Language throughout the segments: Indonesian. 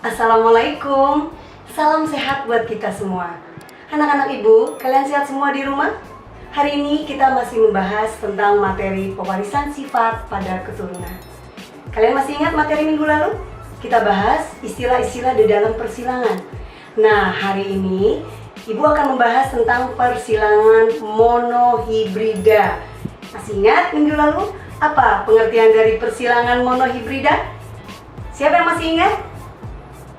Assalamualaikum, salam sehat buat kita semua. Anak-anak ibu, kalian sehat semua di rumah? Hari ini kita masih membahas tentang materi pewarisan sifat pada keturunan. Kalian masih ingat materi minggu lalu? Kita bahas istilah-istilah di dalam persilangan. Nah, hari ini ibu akan membahas tentang persilangan monohibrida. Masih ingat minggu lalu? Apa pengertian dari persilangan monohibrida? Siapa yang masih ingat?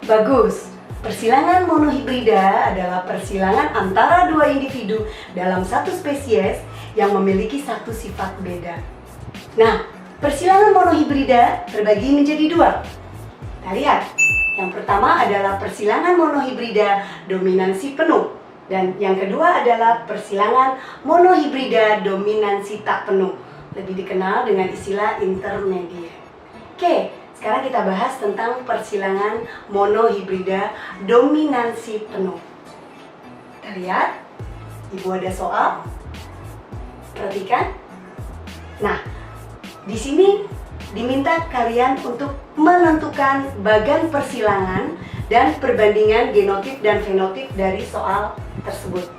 Bagus. Persilangan monohibrida adalah persilangan antara dua individu dalam satu spesies yang memiliki satu sifat beda. Nah, persilangan monohibrida terbagi menjadi dua. Kita lihat. Yang pertama adalah persilangan monohibrida dominansi penuh. Dan yang kedua adalah persilangan monohibrida dominansi tak penuh. Lebih dikenal dengan istilah intermediate. Oke. Sekarang kita bahas tentang persilangan monohibrida dominansi penuh. Kita lihat, ibu ada soal. Perhatikan. Nah, di sini diminta kalian untuk menentukan bagan persilangan dan perbandingan genotip dan fenotip dari soal tersebut.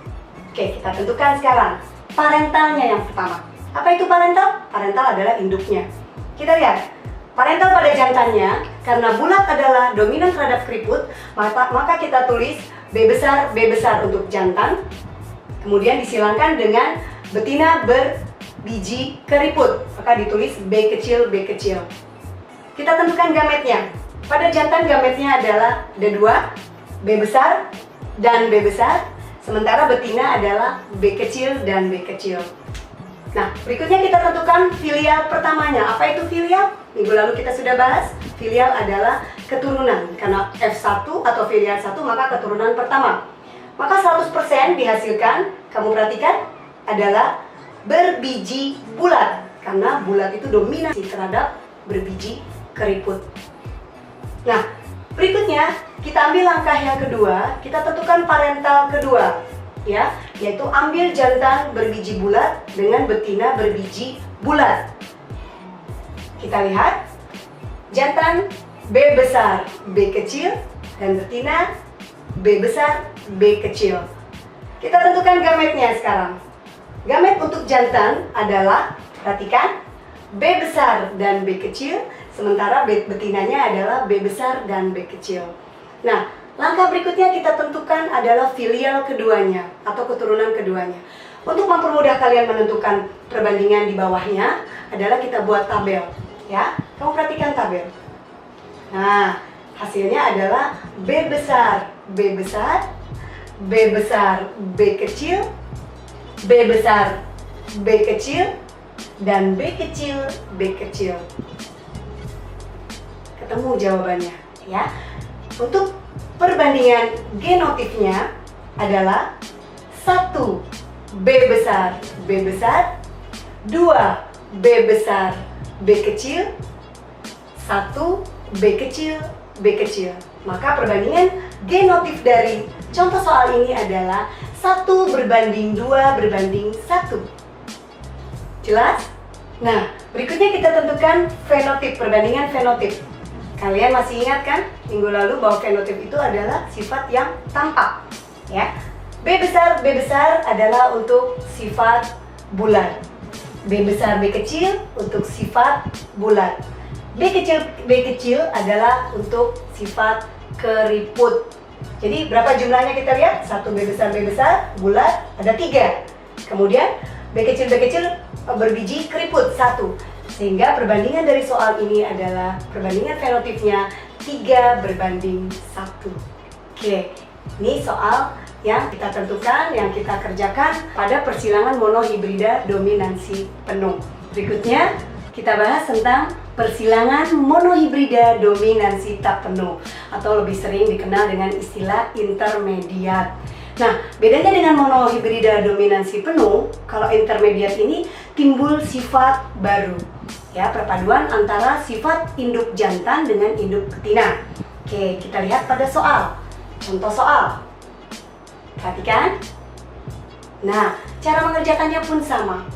Oke, kita tentukan sekarang parentalnya yang pertama. Apa itu parental? Parental adalah induknya. Kita lihat. Parental pada jantannya, karena bulat adalah dominan terhadap keriput, maka kita tulis B besar untuk jantan. Kemudian disilangkan dengan betina berbiji keriput, maka ditulis B kecil. Kita tentukan gametnya. Pada jantan gametnya adalah ada dua, B besar dan B besar. Sementara betina adalah B kecil dan B kecil. Nah, berikutnya kita tentukan filial pertamanya. Apa itu filial? Minggu lalu kita sudah bahas. Filial adalah keturunan. Karena F1 atau filial 1 maka keturunan pertama. Maka 100% dihasilkan, kamu perhatikan, adalah berbiji bulat. Karena bulat itu dominasi terhadap berbiji keriput. Nah, berikutnya kita ambil langkah yang kedua. Kita tentukan parental kedua. Ya, yaitu ambil jantan berbiji bulat dengan betina berbiji bulat. Kita lihat jantan B besar B kecil dan betina B besar B kecil. Kita tentukan gametnya sekarang. Gamet untuk jantan adalah, perhatikan, B besar dan B kecil, sementara betinanya adalah B besar dan B kecil. Nah, langkah berikutnya kita tentukan adalah filial keduanya atau keturunan keduanya. Untuk mempermudah kalian menentukan perbandingan di bawahnya adalah kita buat tabel. Ya, kamu perhatikan tabel. Nah, hasilnya adalah B besar B besar, B besar B kecil, B besar B kecil, dan B kecil B kecil. Ketemu jawabannya, ya. Untuk perbandingan genotipnya adalah 1 B besar B besar, 2 B besar B kecil, 1 B kecil B kecil. Maka perbandingan genotip dari contoh soal ini adalah 1 berbanding 2 berbanding 1. Jelas? Nah, berikutnya kita tentukan fenotip, perbandingan fenotip. Kalian masih ingat kan minggu lalu bahwa fenotip itu adalah sifat yang tampak, ya. B besar adalah untuk sifat bulat. B besar B kecil untuk sifat bulat. B kecil adalah untuk sifat keriput. Jadi berapa jumlahnya kita lihat? 1 B besar bulat ada 3. Kemudian B kecil berbiji keriput 1. Sehingga perbandingan dari soal ini adalah perbandingan fenotipnya 3 berbanding 1. Oke, ini soal yang kita tentukan, yang kita kerjakan pada persilangan monohibrida dominansi penuh. Berikutnya kita bahas tentang persilangan monohibrida dominansi tak penuh atau lebih sering dikenal dengan istilah intermediat. Nah, bedanya dengan monohibrida dominansi penuh, kalau intermediat ini timbul sifat baru. Ya, perpaduan antara sifat induk jantan dengan induk betina. Oke, kita lihat pada soal. Contoh soal. Perhatikan. Nah, cara mengerjakannya pun sama,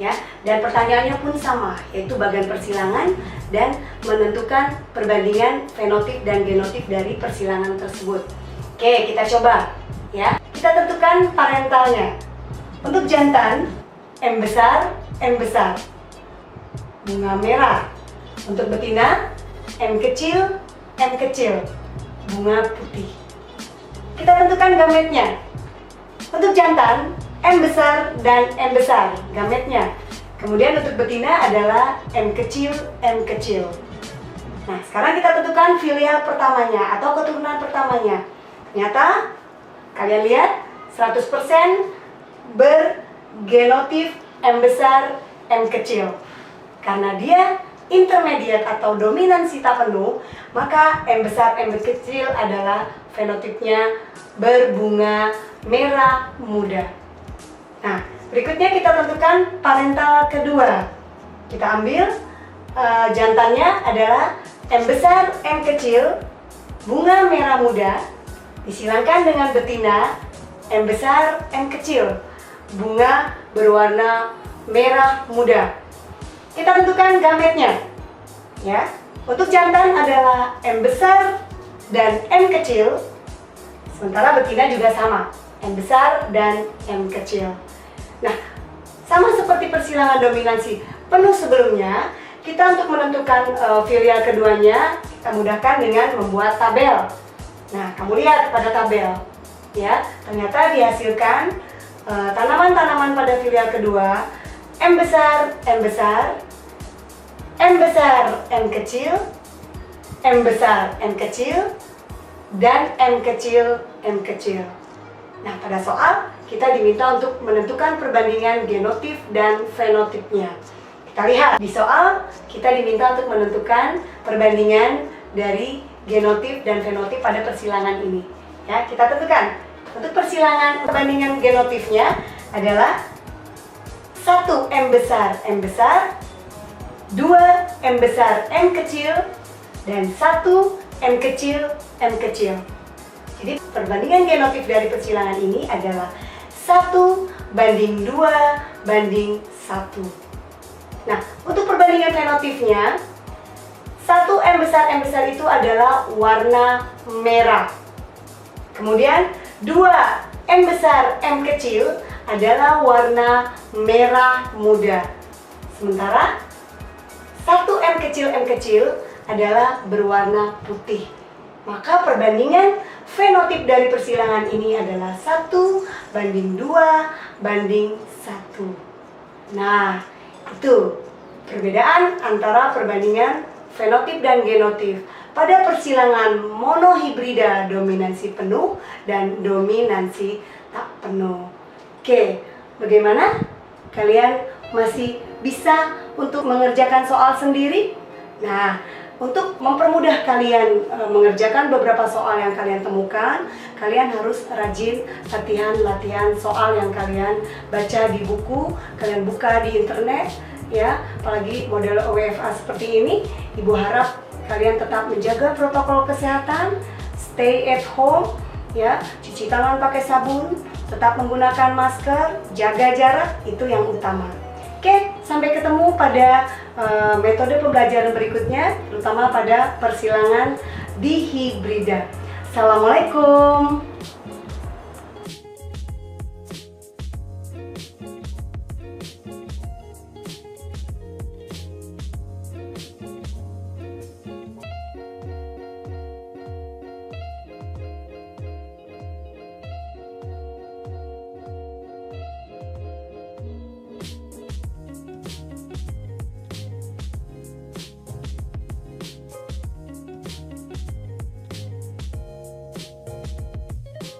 ya, dan pertanyaannya pun sama, yaitu bagan persilangan dan menentukan perbandingan fenotip dan genotip dari persilangan tersebut. Oke, kita coba ya. Kita tentukan parentalnya. Untuk jantan, M besar, bunga merah. Untuk betina, M kecil, bunga putih. Kita tentukan gametnya. Untuk jantan, M besar dan M besar, gametnya. Kemudian untuk betina adalah M kecil. Nah, sekarang kita tentukan filial pertamanya atau keturunan pertamanya. Ternyata, kalian lihat 100% bergenotif M besar, M kecil. Karena dia intermediate atau dominansi tak penuh, maka M besar, M kecil adalah fenotipnya berbunga merah muda. Nah, berikutnya kita tentukan parental kedua. Kita ambil jantannya adalah M besar, M kecil, bunga merah muda, disilangkan dengan betina M besar, M kecil, bunga berwarna merah muda. Kita tentukan gametnya. Ya. Untuk jantan adalah M besar dan M kecil. Sementara betina juga sama, M besar dan M kecil. Nah, sama seperti persilangan dominansi penuh sebelumnya, kita untuk menentukan filial keduanya, kita mudahkan dengan membuat tabel. Nah, kamu lihat pada tabel, ya, ternyata dihasilkan tanaman-tanaman pada filial kedua, M besar, M besar, M besar, M kecil, M besar, M kecil, dan M kecil, M kecil. Nah, pada soal kita diminta untuk menentukan perbandingan genotif dan fenotipnya. Kita lihat di soal kita diminta untuk menentukan perbandingan dari genotif dan fenotip pada persilangan ini. Ya, kita tentukan. Untuk persilangan perbandingan genotifnya adalah 1 M besar, 2 M besar, M kecil, dan 1 M kecil, M kecil. Jadi perbandingan genotif dari persilangan ini adalah 1:2:1. Nah, untuk perbandingan fenotipnya, 1 M besar itu adalah warna merah. Kemudian 2 M besar, M kecil adalah warna merah muda. Sementara 1 M kecil adalah berwarna putih. Maka perbandingan fenotip dari persilangan ini adalah 1:2:1. Nah, itu perbedaan antara perbandingan fenotip dan genotif pada persilangan monohibrida dominansi penuh dan dominansi tak penuh. Oke, bagaimana? Kalian masih bisa untuk mengerjakan soal sendiri? Nah, untuk mempermudah kalian mengerjakan beberapa soal yang kalian temukan, kalian harus rajin latihan soal yang kalian baca di buku, kalian buka di internet, ya. Apalagi model WFA seperti ini, Ibu harap kalian tetap menjaga protokol kesehatan, stay at home, ya, cuci tangan pakai sabun, tetap menggunakan masker, jaga jarak, itu yang utama. Oke, sampai ketemu pada metode pembelajaran berikutnya, terutama pada persilangan dihibrida. Assalamualaikum.